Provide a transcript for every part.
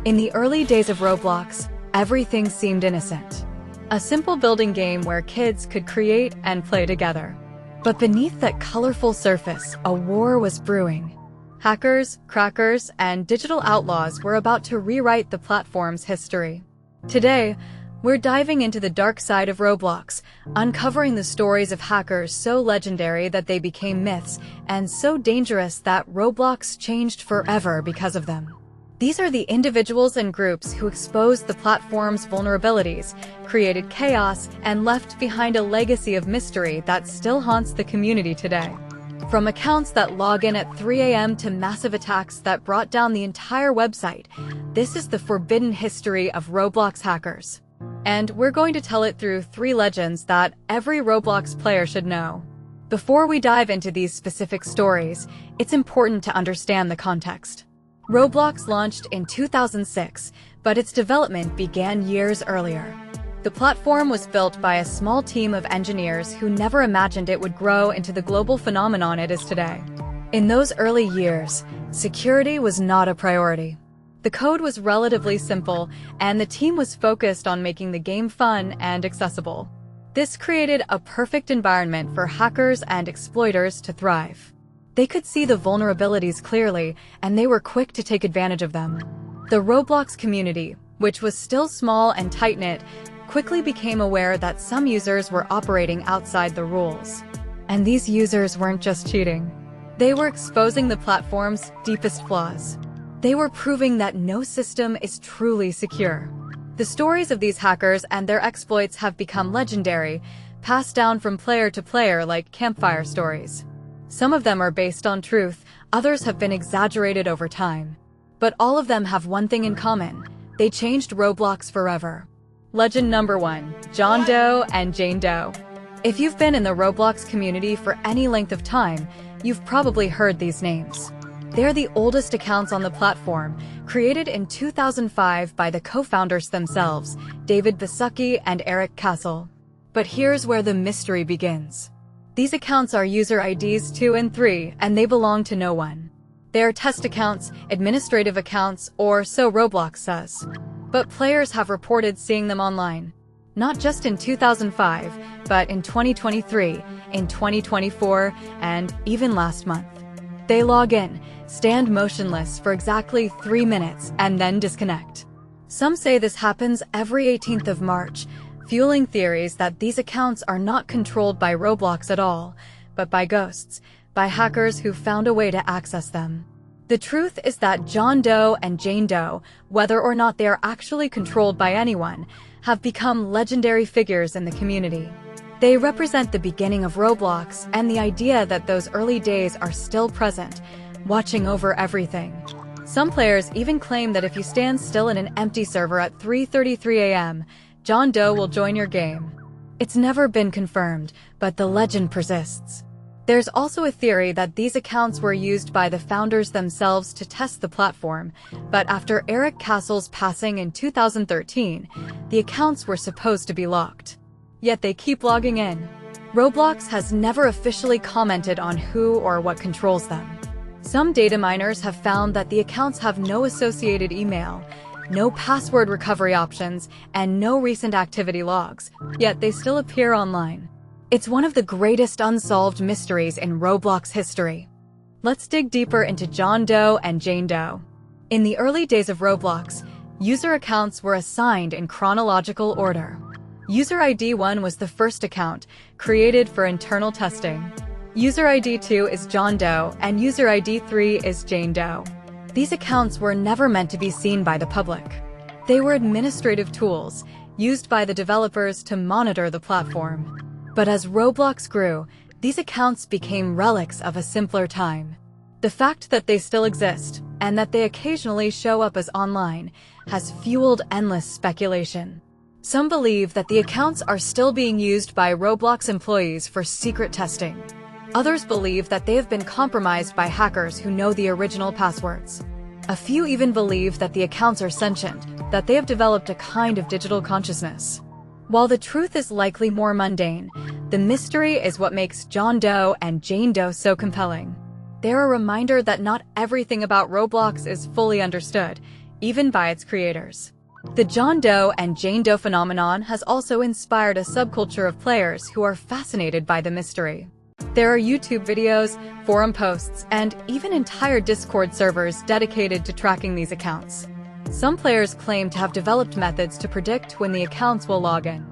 In the early days of Roblox, everything seemed innocent. A simple building game where kids could create and play together. But beneath that colorful surface, a war was brewing. Hackers, crackers, and digital outlaws were about to rewrite the platform's history. Today, we're diving into the dark side of Roblox, uncovering the stories of hackers so legendary that they became myths, and so dangerous that Roblox changed forever because of them. These are the individuals and groups who exposed the platform's vulnerabilities, created chaos, and left behind a legacy of mystery that still haunts the community today. From accounts that log in at 3 a.m. to massive attacks that brought down the entire website, this is the forbidden history of Roblox hackers. And we're going to tell it through 3 legends that every Roblox player should know. Before we dive into these specific stories, it's important to understand the context. Roblox launched in 2006, but its development began years earlier. The platform was built by a small team of engineers who never imagined it would grow into the global phenomenon it is today. In those early years, security was not a priority. The code was relatively simple, and the team was focused on making the game fun and accessible. This created a perfect environment for hackers and exploiters to thrive. They could see the vulnerabilities clearly, and they were quick to take advantage of them. The Roblox community, which was still small and tight-knit, quickly became aware that some users were operating outside the rules. And these users weren't just cheating. They were exposing the platform's deepest flaws. They were proving that no system is truly secure. The stories of these hackers and their exploits have become legendary, passed down from player to player like campfire stories. Some of them are based on truth, others have been exaggerated over time. But all of them have one thing in common: they changed Roblox forever. Legend number 1, Doe and Jane Doe. If you've been in the Roblox community for any length of time, you've probably heard these names. They're the oldest accounts on the platform, created in 2005 by the co-founders themselves, David Baszucki and Eric Castle. But here's where the mystery begins. These accounts are user IDs 2 and 3, and they belong to no one. They are test accounts, administrative accounts, or so Roblox says. But players have reported seeing them online. Not just in 2005, but in 2023, in 2024, and even last month. They log in, stand motionless for exactly 3 minutes, and then disconnect. Some say this happens every 18th of March, fueling theories that these accounts are not controlled by Roblox at all, but by ghosts, by hackers who found a way to access them. The truth is that Doe and Jane Doe, whether or not they are actually controlled by anyone, have become legendary figures in the community. They represent the beginning of Roblox and the idea that those early days are still present, watching over everything. Some players even claim that if you stand still in an empty server at 3:33 a.m., Doe will join your game. It's never been confirmed, but the legend persists. There's also a theory that these accounts were used by the founders themselves to test the platform, but after Eric Castle's passing in 2013, the accounts were supposed to be locked. Yet they keep logging in. Roblox has never officially commented on who or what controls them. Some data miners have found that the accounts have no associated email, no password recovery options, and no recent activity logs, yet they still appear online. It's one of the greatest unsolved mysteries in Roblox history. Let's dig deeper into Doe and Jane Doe. In the early days of Roblox, user accounts were assigned in chronological order. User ID 1 was the first account, created for internal testing. User ID 2 is Doe, and User ID 3 is Jane Doe. These accounts were never meant to be seen by the public. They were administrative tools, used by the developers to monitor the platform. But as Roblox grew, these accounts became relics of a simpler time. The fact that they still exist, and that they occasionally show up as online, has fueled endless speculation. Some believe that the accounts are still being used by Roblox employees for secret testing. Others believe that they have been compromised by hackers who know the original passwords. A few even believe that the accounts are sentient, that they have developed a kind of digital consciousness. While the truth is likely more mundane, the mystery is what makes Doe and Jane Doe so compelling. They're a reminder that not everything about Roblox is fully understood, even by its creators. The John Doe and Jane Doe phenomenon has also inspired a subculture of players who are fascinated by the mystery. There are YouTube videos, forum posts, and even entire Discord servers dedicated to tracking these accounts. Some players claim to have developed methods to predict when the accounts will log in.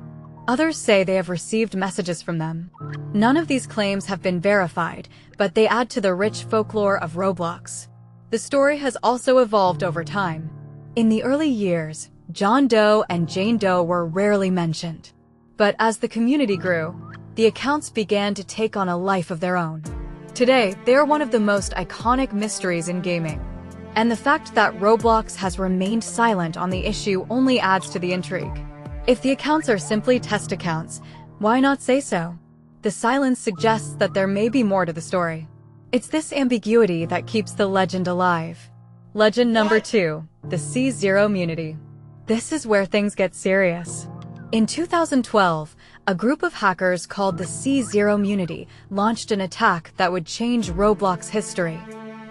Others say they have received messages from them. None of these claims have been verified, but they add to the rich folklore of Roblox. The story has also evolved over time. In the early years, John Doe and Jane Doe were rarely mentioned. But as the community grew, the accounts began to take on a life of their own. Today, they are one of the most iconic mysteries in gaming. And the fact that Roblox has remained silent on the issue only adds to the intrigue. If the accounts are simply test accounts, why not say so? The silence suggests that there may be more to the story. It's this ambiguity that keeps the legend alive. Legend number 2, the C0mmunity. This is where things get serious. In 2012, a group of hackers called the C0mmunity launched an attack that would change Roblox history.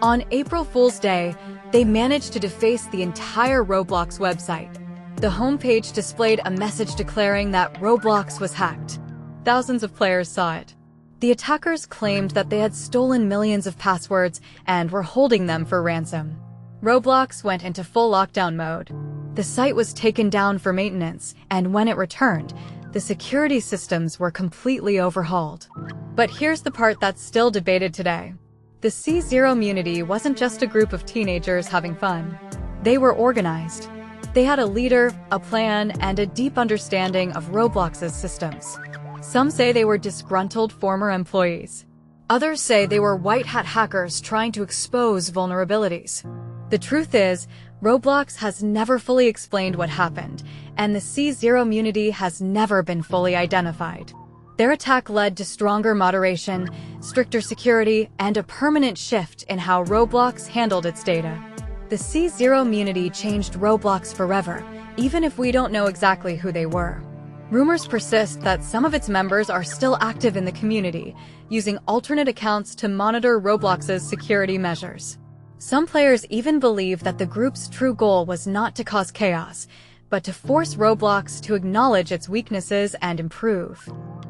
On April Fool's Day, they managed to deface the entire Roblox website. The homepage displayed a message declaring that Roblox was hacked. Thousands of players saw it. The attackers claimed that they had stolen millions of passwords and were holding them for ransom. Roblox went into full lockdown mode. The site was taken down for maintenance, and when it returned, the security systems were completely overhauled. But here's the part that's still debated today. The C0mmunity wasn't just a group of teenagers having fun. They were organized. They had a leader, a plan, and a deep understanding of Roblox's systems. Some say they were disgruntled former employees. Others say they were white-hat hackers trying to expose vulnerabilities. The truth is, Roblox has never fully explained what happened, and the C0mmunity has never been fully identified. Their attack led to stronger moderation, stricter security, and a permanent shift in how Roblox handled its data. The C0mmunity changed Roblox forever, even if we don't know exactly who they were. Rumors persist that some of its members are still active in the community, using alternate accounts to monitor Roblox's security measures. Some players even believe that the group's true goal was not to cause chaos, but to force Roblox to acknowledge its weaknesses and improve.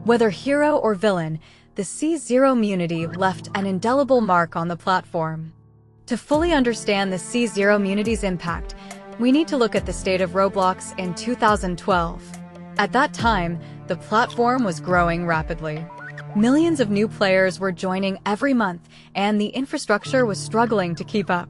Whether hero or villain, the C0mmunity left an indelible mark on the platform. To fully understand the C0mmunity's impact, we need to look at the state of Roblox in 2012. At that time, the platform was growing rapidly. Millions of new players were joining every month, and the infrastructure was struggling to keep up.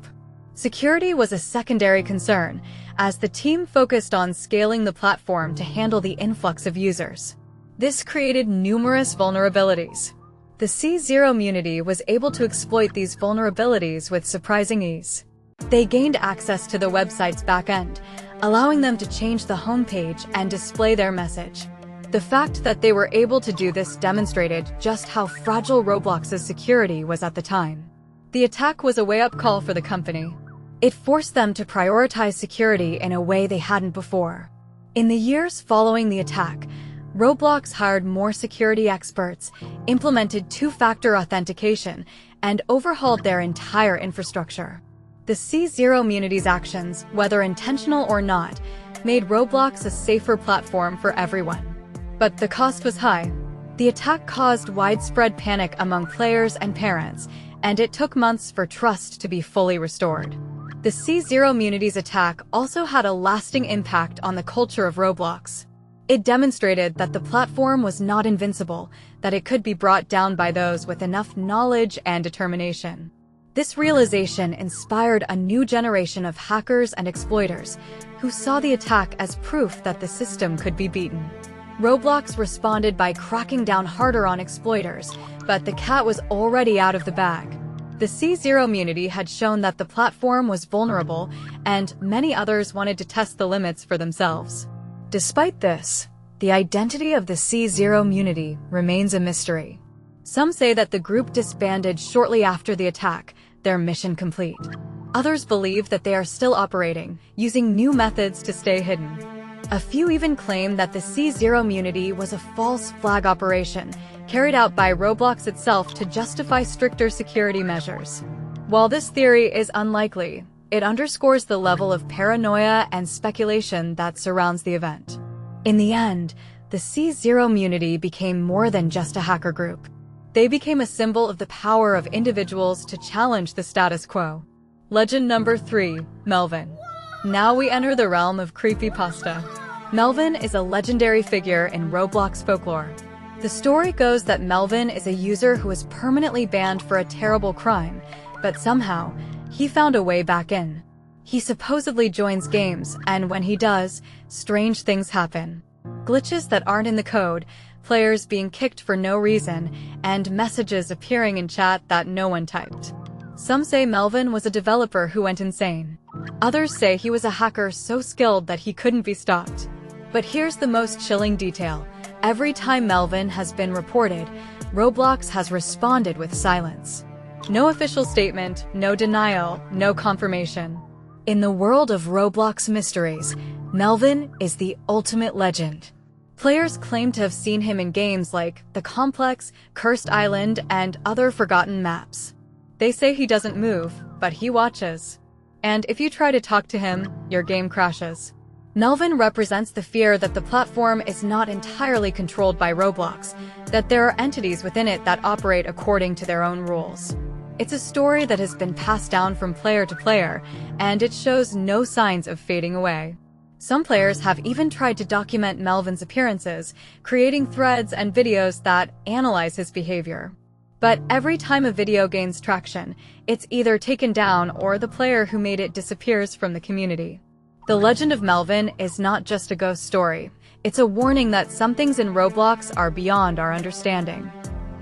Security was a secondary concern, as the team focused on scaling the platform to handle the influx of users. This created numerous vulnerabilities. The C0mmunity was able to exploit these vulnerabilities with surprising ease. They gained access to the website's backend, allowing them to change the homepage and display their message. The fact that they were able to do this demonstrated just how fragile Roblox's security was at the time. The attack was a wake-up call for the company. It forced them to prioritize security in a way they hadn't before. In the years following the attack, Roblox hired more security experts, implemented two-factor authentication, and overhauled their entire infrastructure. The C0mmunity's actions, whether intentional or not, made Roblox a safer platform for everyone. But the cost was high. The attack caused widespread panic among players and parents, and it took months for trust to be fully restored. The C0mmunity's attack also had a lasting impact on the culture of Roblox. It demonstrated that the platform was not invincible, that it could be brought down by those with enough knowledge and determination. This realization inspired a new generation of hackers and exploiters who saw the attack as proof that the system could be beaten. Roblox responded by cracking down harder on exploiters, but the cat was already out of the bag. The C0mmunity had shown that the platform was vulnerable, and many others wanted to test the limits for themselves. Despite this, the identity of the C0mmunity remains a mystery. Some say that the group disbanded shortly after the attack, their mission complete. Others believe that they are still operating, using new methods to stay hidden. A few even claim that the C0mmunity was a false flag operation, carried out by Roblox itself to justify stricter security measures. While this theory is unlikely, It underscores the level of paranoia and speculation that surrounds the event. In the end, the C0mmunity became more than just a hacker group. They became a symbol of the power of individuals to challenge the status quo. Legend number 3, Melvin. Now we enter the realm of creepypasta. Melvin is a legendary figure in Roblox folklore. The story goes that Melvin is a user who was permanently banned for a terrible crime, but somehow, he found a way back in. He supposedly joins games, and when he does, strange things happen. Glitches that aren't in the code, players being kicked for no reason, and messages appearing in chat that no one typed. Some say Melvin was a developer who went insane. Others say he was a hacker so skilled that he couldn't be stopped. But here's the most chilling detail. Every time Melvin has been reported, Roblox has responded with silence. No official statement, no denial, no confirmation. In the world of Roblox mysteries, Melvin is the ultimate legend. Players claim to have seen him in games like The Complex, Cursed Island, and other forgotten maps. They say he doesn't move, but he watches. And if you try to talk to him, your game crashes. Melvin represents the fear that the platform is not entirely controlled by Roblox, that there are entities within it that operate according to their own rules. It's a story that has been passed down from player to player, and it shows no signs of fading away. Some players have even tried to document Melvin's appearances, creating threads and videos that analyze his behavior. But every time a video gains traction, it's either taken down or the player who made it disappears from the community. The legend of Melvin is not just a ghost story. It's a warning that some things in Roblox are beyond our understanding.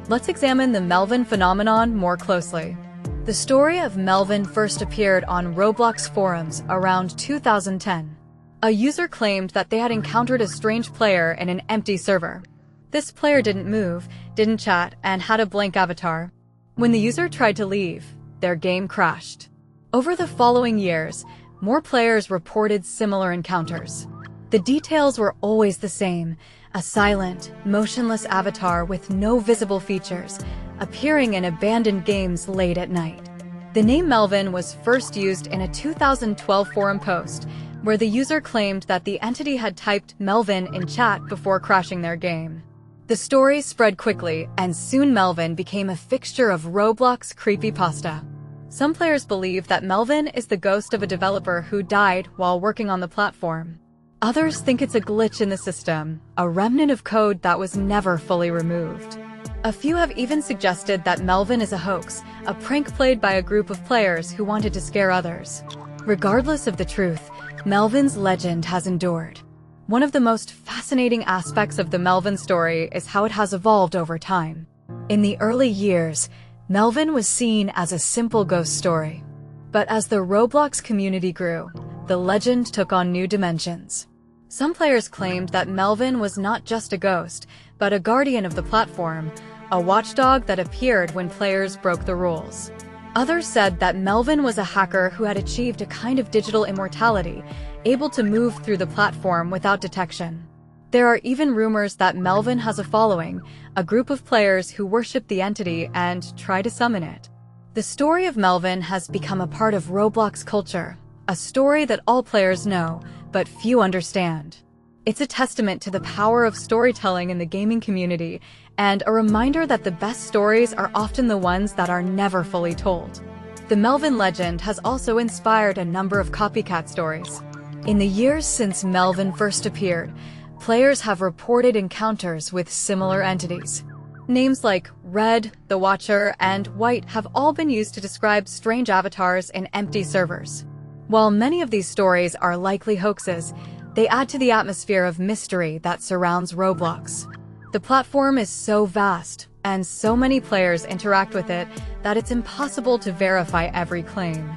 Let's examine the Melvin phenomenon more closely. The story of Melvin first appeared on Roblox forums around 2010. A user claimed that they had encountered a strange player in an empty server. This player didn't move, didn't chat, and had a blank avatar. When the user tried to leave, their game crashed. Over the following years, more players reported similar encounters. The details were always the same: a silent, motionless avatar with no visible features, appearing in abandoned games late at night. The name Melvin was first used in a 2012 forum post, where the user claimed that the entity had typed Melvin in chat before crashing their game. The story spread quickly, and soon Melvin became a fixture of Roblox creepypasta. Some players believe that Melvin is the ghost of a developer who died while working on the platform. Others think it's a glitch in the system, a remnant of code that was never fully removed. A few have even suggested that Melvin is a hoax, a prank played by a group of players who wanted to scare others. Regardless of the truth, Melvin's legend has endured. One of the most fascinating aspects of the Melvin story is how it has evolved over time. In the early years, Melvin was seen as a simple ghost story. But as the Roblox community grew, the legend took on new dimensions. Some players claimed that Melvin was not just a ghost, but a guardian of the platform, a watchdog that appeared when players broke the rules. Others said that Melvin was a hacker who had achieved a kind of digital immortality, able to move through the platform without detection. There are even rumors that Melvin has a following, a group of players who worship the entity and try to summon it. The story of Melvin has become a part of Roblox culture, a story that all players know, but few understand. It's a testament to the power of storytelling in the gaming community, and a reminder that the best stories are often the ones that are never fully told. The Melvin legend has also inspired a number of copycat stories. In the years since Melvin first appeared, players have reported encounters with similar entities. Names like Red, the Watcher, and White have all been used to describe strange avatars in empty servers. While many of these stories are likely hoaxes, they add to the atmosphere of mystery that surrounds Roblox. The platform is so vast, and so many players interact with it, that it's impossible to verify every claim.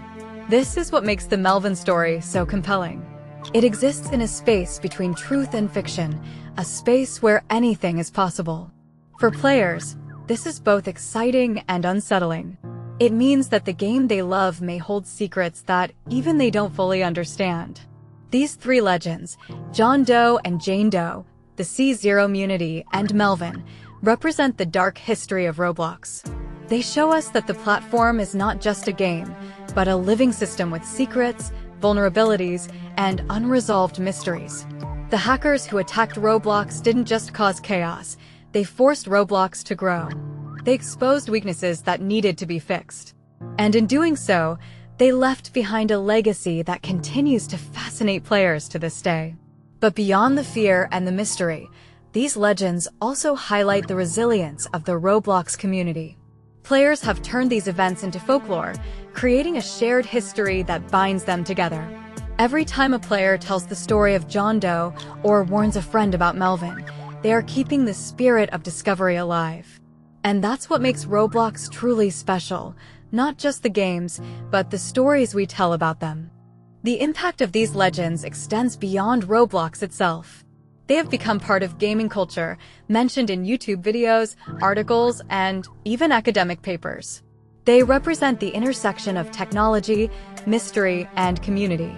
This is what makes the Melvin story so compelling. It exists in a space between truth and fiction, a space where anything is possible. For players, this is both exciting and unsettling. It means that the game they love may hold secrets that even they don't fully understand. These three legends, Doe and Jane Doe, the C0mmunity and Melvin, represent the dark history of Roblox. They show us that the platform is not just a game, but a living system with secrets, vulnerabilities, and unresolved mysteries. The hackers who attacked Roblox didn't just cause chaos, they forced Roblox to grow. They exposed weaknesses that needed to be fixed. And in doing so, they left behind a legacy that continues to fascinate players to this day. But beyond the fear and the mystery, these legends also highlight the resilience of the Roblox community. Players have turned these events into folklore, creating a shared history that binds them together. Every time a player tells the story of Jane Doe or warns a friend about Melvin, they are keeping the spirit of discovery alive. And that's what makes Roblox truly special, not just the games, but the stories we tell about them. The impact of these legends extends beyond Roblox itself. They have become part of gaming culture, mentioned in YouTube videos, articles, and even academic papers. They represent the intersection of technology, mystery, and community.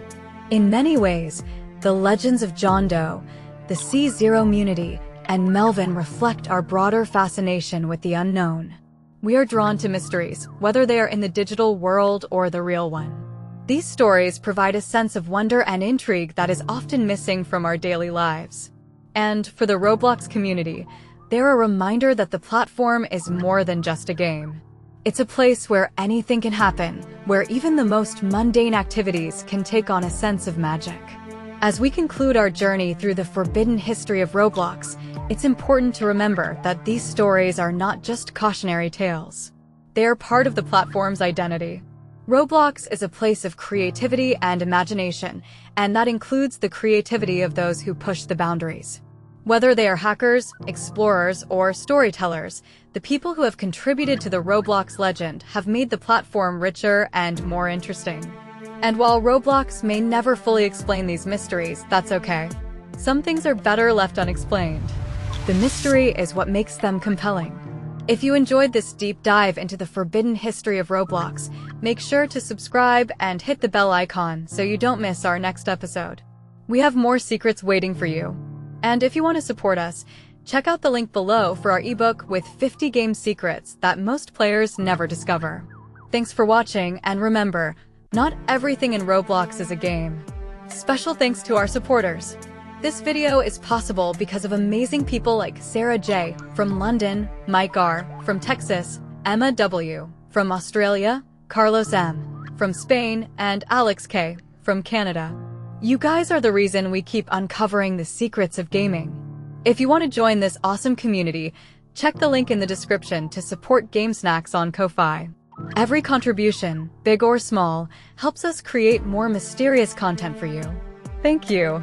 In many ways, the legends of Jane Doe, the C0mmunity, and Melvin reflect our broader fascination with the unknown. We are drawn to mysteries, whether they are in the digital world or the real one. These stories provide a sense of wonder and intrigue that is often missing from our daily lives. And for the Roblox community, they're a reminder that the platform is more than just a game. It's a place where anything can happen, where even the most mundane activities can take on a sense of magic. As we conclude our journey through the forbidden history of Roblox, it's important to remember that these stories are not just cautionary tales. They are part of the platform's identity. Roblox is a place of creativity and imagination, and that includes the creativity of those who push the boundaries. Whether they are hackers, explorers, or storytellers, the people who have contributed to the Roblox legend have made the platform richer and more interesting. And while Roblox may never fully explain these mysteries, that's okay. Some things are better left unexplained. The mystery is what makes them compelling. If you enjoyed this deep dive into the forbidden history of Roblox, make sure to subscribe and hit the bell icon so you don't miss our next episode. We have more secrets waiting for you. And if you want to support us, check out the link below for our ebook with 50 game secrets that most players never discover. Thanks for watching, and remember, not everything in Roblox is a game. Special thanks to our supporters. This video is possible because of amazing people like Sarah J. from London, Mike R. from Texas, Emma W. from Australia, Carlos M. from Spain, and Alex K. from Canada. You guys are the reason we keep uncovering the secrets of gaming. If you want to join this awesome community, check the link in the description to support Game Snacks on Ko-Fi. Every contribution, big or small, helps us create more mysterious content for you. Thank you.